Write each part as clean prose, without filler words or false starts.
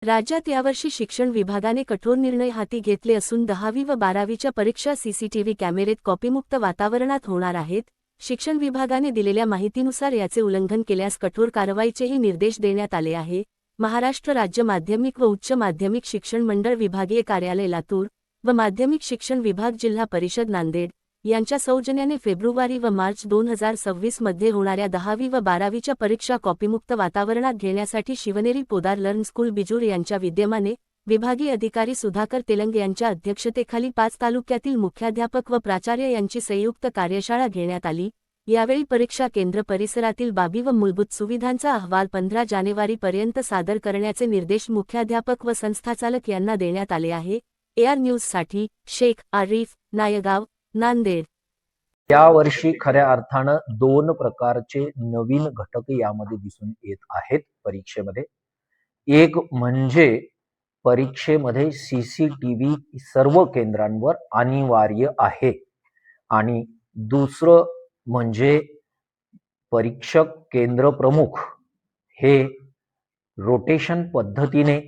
राज्यात यावर्षी शिक्षण विभागाने कठोर निर्णय हाती घेतले असून 10वी व 12वीच्या परीक्षा सीसीटीव्ही कॅमेरेत कॉपीमुक्त वातावरणात होणार आहेत। शिक्षण विभागाने दिलेल्या माहितीनुसार याचे उल्लंघन केल्यास कठोर कारवाईचेही निर्देश देण्यात आले आहे। महाराष्ट्र राज्य माध्यमिक व उच्च माध्यमिक शिक्षण मंडळ विभागीय कार्यालय लातूर व माध्यमिक शिक्षण विभाग जिल्हा परिषद नांदेड यांच्या सौजन्याने फेब्रुवारी व मार्च 2026 मध्ये होणाऱ्या 10वी व 12वीच्या परीक्षा कॉपीमुक्त वातावरणात घेण्यासाठी शिवनेरी पोदार लर्न स्कूल बिजूर यांच्या विद्यमाने विभागीय अधिकारी सुधाकर तेलंग यांच्या अध्यक्षतेखाली 5 तालुक्यातील मुख्याध्यापक व प्राचार्य यांची संयुक्त कार्यशाळा घेण्यात आली। यावेळी परीक्षा केंद्र परिसरातील बाबी व मूलभूत सुविधांचा अहवाल 15 जानेवारीपर्यंत सादर करण्याचे निर्देश मुख्याध्यापक व संस्थाचालक यांना देण्यात आले आहे। AR न्यूजसाठी शेख आरिफ, नायगाव, नांदेड। यावर्षी खऱ्या अर्थानं 2 प्रकारचे नवीन घटक यामध्ये दिसून येत आहेत परीक्षेमध्ये। एक म्हणजे परीक्षेमध्ये सीसीटीव्ही सर्व केंद्रांवर अनिवार्य आहे आणि दुसरं म्हणजे परीक्षक केंद्र प्रमुख हे रोटेशन पद्धतीने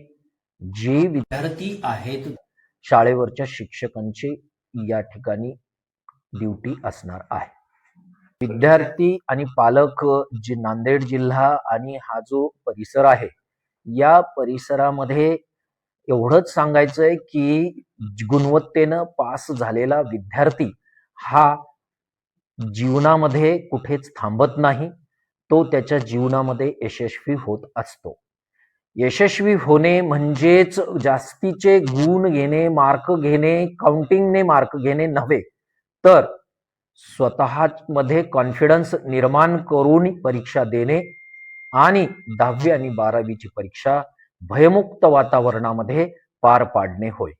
जे विद्यार्थी आहेत शाळेवरच्या शिक्षकांची या ठिकाणी ड्यूटी असणार आहे। विद्यार्थी आणि पालक जे नांदेड जिल्हा आणि हा जो परिसर आहे या परिसरामध्ये एवढंच सांगायचंय की गुणवत्तेनं पास झालेला विद्यार्थी हा जीवनामध्ये कुठेच थांबत नाही, तो त्याच्या जीवनामध्ये यशस्वी होत असतो। यशस्वी होणे म्हणजेच जास्तीचे गुण घेणे, मार्क घेणे, काउंटिंगने मार्क घेणे नव्हे, तर स्वतःमध्ये कॉन्फिडन्स निर्माण करून परीक्षा देणे आणि 10वी आणि 12वीची परीक्षा भयमुक्त वातावरणामध्ये पार पाडणे होय।